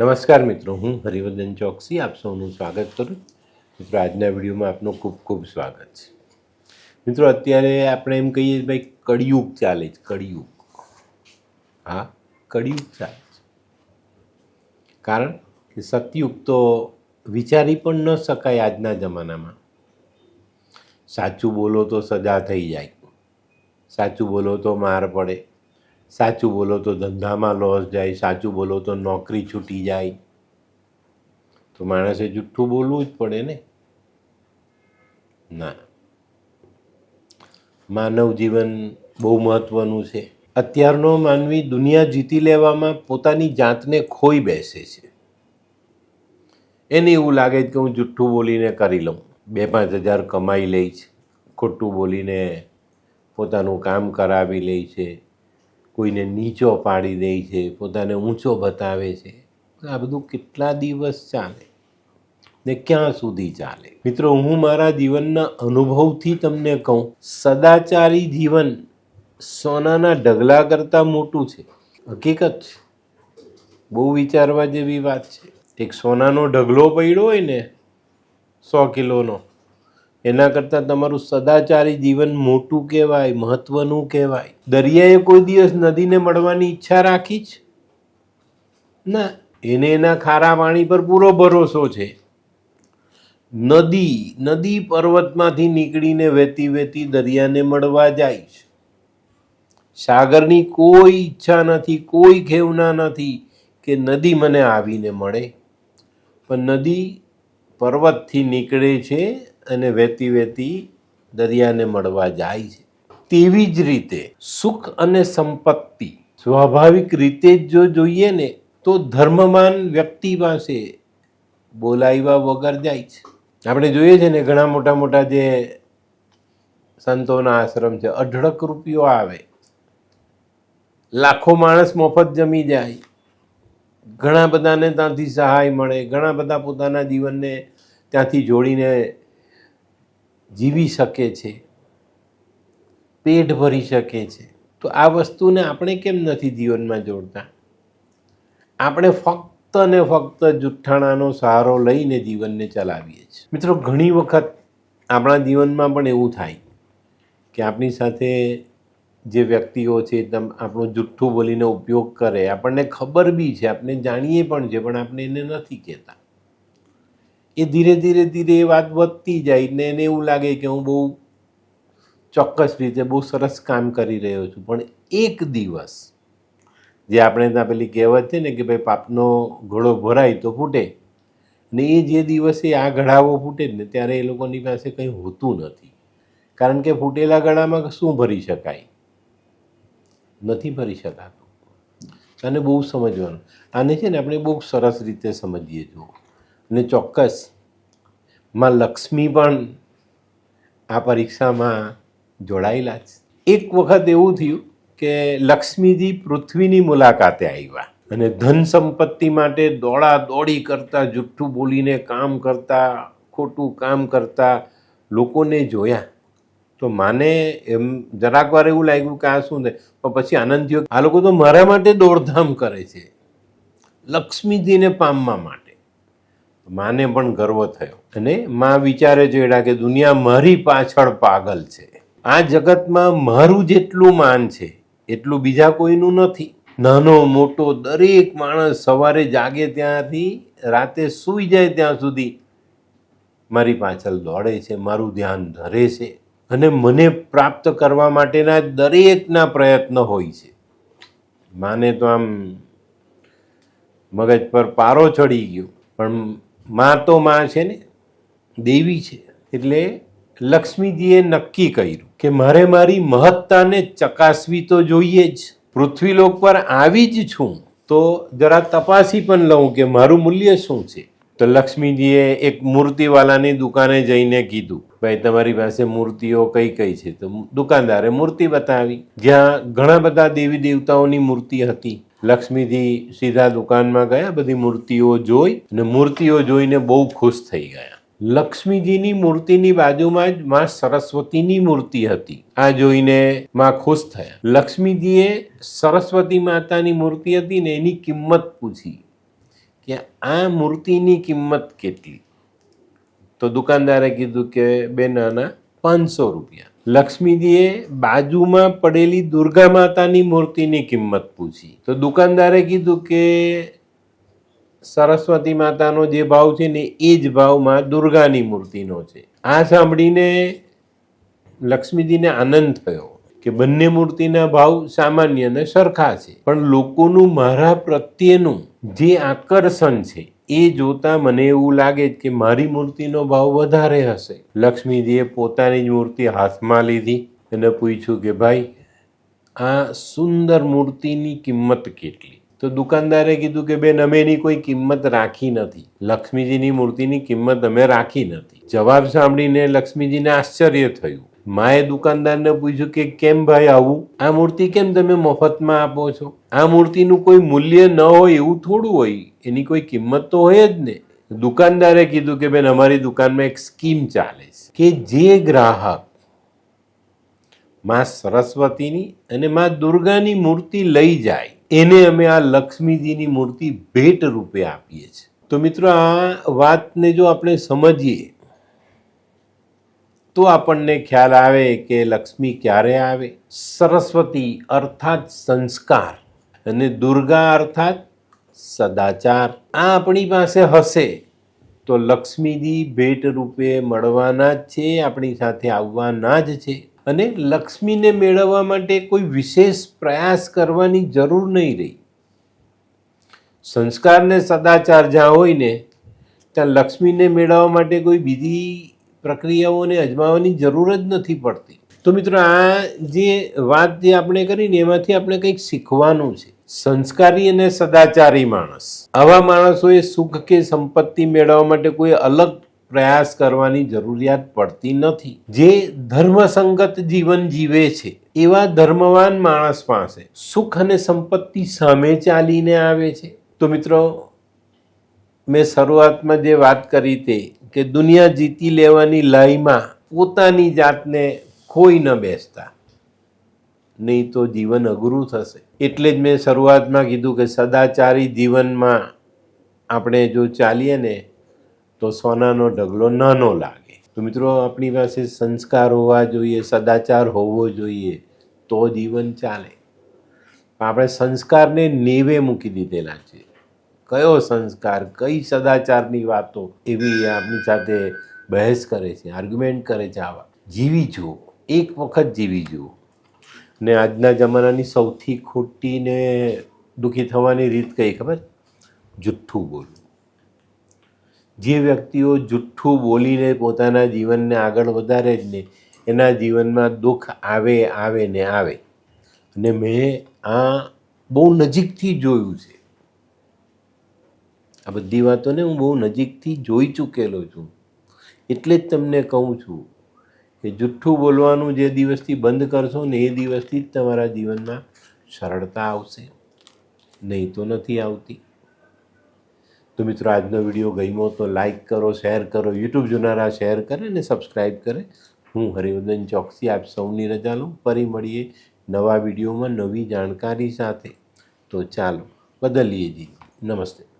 નમસ્કાર મિત્રો, હું હરિવર્ધન ચોકસી આપ સૌનું સ્વાગત કરું. મિત્રો, આજના વિડીયોમાં આપનું ખૂબ ખૂબ સ્વાગત છે. મિત્રો, અત્યારે આપણે એમ કહીએ ભાઈ કળિયુગ ચાલે છે. કળિયુગ, હા, કળિયુગ ચાલે છે. કારણ કે સતયુગ તો વિચારી પણ ન શકાય આજના જમાનામાં. સાચું બોલો તો સજા થઈ જાય, સાચું બોલો તો માર પડે, સાચું બોલો તો ધંધામાં લોસ જાય, સાચું બોલો તો નોકરી છૂટી જાય. તો માણસે જુઠ્ઠું બોલવું જ પડે ને. ના, માનવ જીવન બહુ મહત્ત્વનું છે. અત્યારનો માનવી દુનિયા જીતી લેવામાં પોતાની જાતને ખોઈ બેસે છે. એને એવું લાગે છે કે હું જુઠ્ઠું બોલીને કરી લઉં, 2-5 હજાર કમાઈ લઈશ, ખોટું બોલીને પોતાનું કામ કરાવી લે છે, કોઈને નીચો પાડી દે છે, પોતાને ઊંચો બતાવે છે. આ બધું કેટલા દિવસ ચાલે ને ક્યાં સુધી ચાલે? મિત્રો, હું મારા જીવનના અનુભવથી તમને કહું, સદાચારી જીવન સોનાના ઢગલા કરતાં મોટું છે. હકીકત છે, બહુ વિચારવા જેવી વાત છે. એક સોનાનો ઢગલો પડ્યો હોય ને 100 કિલોનો, એના કરતાં તમારું સદાચારી જીવન મોટું કહેવાય, મહત્વનું કહેવાય. દરિયાએ કોઈ દિવસ નદીને મળવાની ઈચ્છા રાખી છે? ના, એને એના ખારા પાણી પર પૂરો ભરોસો છે. નદી પર્વતમાંથી નીકળીને વહેતી વહેતી દરિયાને મળવા જાય છે. સાગરની કોઈ ઈચ્છા નથી, કોઈ ખેવના નથી કે નદી મને આવીને મળે, પણ નદી પર્વતથી નીકળે છે અને વહેતી વહેતી દરિયાને મળવા જાય છે. તેવી જ રીતે સુખ અને સંપત્તિ સ્વાભાવિક રીતે જ જો જોઈએ ને તો ધર્મવાન વ્યક્તિ પાસે બોલાવ્યા વગર જાય છે. આપણે જોઈએ છે ને, ઘણા મોટા મોટા જે સંતોના આશ્રમ છે, અઢળક રૂપિયો આવે, લાખો માણસ મફત જમી જાય, ઘણા બધાને ત્યાંથી સહાય મળે, ઘણા બધા પોતાના જીવનને ત્યાંથી જોડીને જીવી શકે છે, પેટ ભરી શકે છે. તો આ વસ્તુને આપણે કેમ નથી જીવનમાં જોડતા? આપણે ફક્ત ને ફક્ત જુઠ્ઠાણાનો સહારો લઈને જીવનને ચલાવીએ છીએ. મિત્રો, ઘણી વખત આપણા જીવનમાં પણ એવું થાય કે આપણી સાથે જે વ્યક્તિઓ છે આપણું જુઠ્ઠું બોલીને ઉપયોગ કરે, આપણને ખબર બી છે, આપણે જાણીએ પણ છે, પણ આપણે એને નથી કહેતા. એ ધીરે ધીરે ધીરે એ વાત વધતી જાય ને એને એવું લાગે કે હું બહુ ચોક્કસ રીતે બહુ સરસ કામ કરી રહ્યો છું. પણ એક દિવસ, જે આપણે ત્યાં પેલી કહેવત છે ને કે ભાઈ પાપનો ઘડો ભરાય તો ફૂટે, ને એ જે દિવસે આ ઘડાવો ફૂટે ને ત્યારે એ લોકોની પાસે કંઈ હોતું નથી. કારણ કે ફૂટેલા ગળામાં શું ભરી શકાય? નથી ભરી શકાતું. આને બહુ સમજવાનું. આને છે ને આપણે બહુ સરસ રીતે સમજીએ જો. અને ચોક્કસ માં લક્ષ્મી પણ આ પરીક્ષામાં જોડાયેલા છે. એક વખત એવું થયું કે લક્ષ્મીજી પૃથ્વીની મુલાકાતે આવ્યા અને ધન સંપત્તિ માટે દોડા દોડી કરતા, જુઠ્ઠું બોલીને કામ કરતા, ખોટું કામ કરતા લોકોને જોયા. તો માને એમ જરાક વાર એવું લાગ્યું કે આ શું થાય, પણ પછી આનંદ થયો, આ લોકો તો મારા માટે દોડધામ કરે છે લક્ષ્મીજીને પામવા માટે. માને પણ ગર્વ થયો અને માં વિચારે છે કે દુનિયા મારી પાછળ પાગલ છે. આ જગતમાં મારું જેટલું માન છે એટલું બીજા કોઈનું નથી. નાનો મોટો દરેક માણસ સવારે જાગે ત્યાંથી રાતે સૂઈ જાય ત્યાં સુધી મારી પાછળ દોડે છે, મારું ધ્યાન ધરે છે અને મને પ્રાપ્ત કરવા માટેના દરેકના પ્રયત્ન હોય છે. માને તો આમ મગજ પર પારો ચડી ગયો, પણ માં તો માં છે ને, દેવી છે. એટલે લક્ષ્મીજીએ નક્કી કર્યું કે મારે મારી મહત્તાને ચકાસવી તો જોઈએ જ. પૃથ્વીલોક પર આવી જ છું તો જરા તપાસી પણ લઉં કે મારું મૂલ્ય શું છે. તો લક્ષ્મીજીએ એક મૂર્તિવાલાની દુકાને જઈને કીધું, ભાઈ તમારી પાસે મૂર્તિઓ કઈ કઈ છે? તો દુકાનદારે મૂર્તિ બતાવી, જ્યાં ઘણા બધા દેવી દેવતાઓની મૂર્તિ હતી. લક્ષ્મીજી સીધા દુકાનમાં ગયા, બધી મૂર્તિઓ જોઈ અને મૂર્તિઓ જોઈને બહુ ખુશ થઈ ગયા. લક્ષ્મીજીની મૂર્તિની બાજુમાં જ માં સરસ્વતીની મૂર્તિ હતી. આ જોઈને માં ખુશ થયા. લક્ષ્મીજીએ સરસ્વતી માતાની મૂર્તિ હતી ને એની કિંમત પૂછી કે આ મૂર્તિની કિંમત કેટલી? તો દુકાનદારે કીધું કે બેન આના 500 રૂપિયા. લક્ષ્મીજીએ બાજુમાં પડેલી દુર્ગા માતાની મૂર્તિની કિંમત પૂછી તો દુકાનદારે કીધું કે સરસ્વતી માતાનો જે ભાવ છે ને એ જ ભાવમાં દુર્ગાની મૂર્તિનો છે. આ સાંભળીને લક્ષ્મીજીને આનંદ થયો કે બંને મૂર્તિના ભાવ સામાન્ય અને સરખા છે, પણ લોકોનું મારા પ્રત્યેનું જે આકર્ષણ છે એ જોતા મને એવું લાગે કે મારી મૂર્તિનો ભાવ વધારે હશે. લક્ષ્મીજીએ પોતાની જ મૂર્તિ હાથમાં લીધી અને પૂછ્યું કે ભાઈ આ સુંદર મૂર્તિની કિંમત કેટલી? તો દુકાનદારે કીધું કે બેન અમે એની કોઈ કિંમત રાખી નથી, લક્ષ્મીજીની મૂર્તિની કિંમત અમે રાખી નથી. જવાબ સાંભળીને લક્ષ્મીજીને આશ્ચર્ય થયું. માએ દુકાનદારને પૂછ્યું કે કેમ ભાઈ આવું? આ મૂર્તિ કેમ તમે મફતમાં આપો છો? આ મૂર્તિનું કોઈ મૂલ્ય ન હોય એવું થોડું હોય, એની કોઈ કિંમત તો હોય જ ને. દુકાનદારે કીધું કે બેન અમારી દુકાનમાં એક સ્કીમ ચાલે છે કે જે ગ્રાહક માં સરસ્વતીની અને માં દુર્ગાની મૂર્તિ લઈ જાય એને અમે આ લક્ષ્મીજીની મૂર્તિ ભેટ રૂપે આપીએ છીએ. તો મિત્રો આ વાતને જો આપણે સમજીએ તો આપણને ખ્યાલ આવે કે લક્ષ્મી ક્યારે આવે. સરસ્વતી અર્થાત સંસ્કાર અને દુર્ગા અર્થાત સદાચાર આ આપણી પાસે હશે તો લક્ષ્મીજી ભેટ રૂપે મળવાના જ છે, આપણી સાથે આવવાના જ છે. અને લક્ષ્મીને મેળવવા માટે કોઈ વિશેષ પ્રયાસ કરવાની જરૂર નહીં રહી. સંસ્કાર ને સદાચાર જ્યાં હોય ને ત્યાં લક્ષ્મીને મેળવવા માટે કોઈ બીજી પ્રક્રિયાઓને અજમાવવાની જરૂર જ નથી પડતી. તો મિત્રો આ જે વાત જે આપણે કરી ને એમાંથી આપણે કંઈક શીખવાનું છે. સંસ્કારી અને સદાચારી માણસ, આવા માણસોએ સુખ કે સંપત્તિ મેળવવા માટે કોઈ અલગ પ્રયાસ કરવાની જરૂરિયાત પડતી નથી. જે ધર્મસંગત જીવન જીવે છે એવા ધર્મવાન માણસ પાસે સુખ અને સંપત્તિ સામે ચાલીને આવે છે. તો મિત્રો મેં શરૂઆતમાં જે વાત કરી તે કે દુનિયા જીતી લેવાની લયમાં પોતાની જાતને ખોઈ ન બેસતા, નહીં તો જીવન અઘરું થશે. એટલે જ મેં શરૂઆતમાં કીધું કે સદાચારી જીવનમાં આપણે જો ચાલીએ ને તો સોનાનો ઢગલો નાનો લાગે. તો મિત્રો આપણી પાસે સંસ્કાર હોવા જોઈએ, સદાચાર હોવો જોઈએ તો જીવન ચાલે. આપણે સંસ્કારને નેવે મૂકી દીધેલા છે. કયો સંસ્કાર, કઈ સદાચારની વાતો એવી આપણી સાથે બહેસ કરે છે, આર્ગ્યુમેન્ટ કરે છે. આવા જીવી જુઓ, એક વખત જીવી જુઓ. ને આજના જમાનાની સૌથી ખોટી ને દુઃખી થવાની રીત કઈ ખબર? જુઠ્ઠું બોલવું. જે વ્યક્તિઓ જુઠ્ઠું બોલીને પોતાના જીવનને આગળ વધારે જ ને એના જીવનમાં દુઃખ આવે ને આવે. અને મેં આ બહુ નજીકથી જોયું છે. આ બધી વાતોને હું બહુ નજીકથી જોઈ ચૂકેલો છું. એટલે જ તમને કહું છું કે જુઠ્ઠું બોલવાનું જે દિવસથી બંધ કરશો ને એ દિવસથી જ તમારા જીવનમાં સરળતા આવશે, નહીં તો નથી આવતી. તો મિત્રો આજનો વિડીયો ગમ્યો તો લાઈક કરો, શેર કરો, યુટ્યુબ જોનારા શેર કરે ને સબસ્ક્રાઈબ કરે. હું હરિવર્ધન ચોકસી આપ સૌની રજા લઉં. ફરી મળીએ નવા વિડીયોમાં નવી જાણકારી સાથે. તો ચાલો બદલીએ જી. નમસ્તે.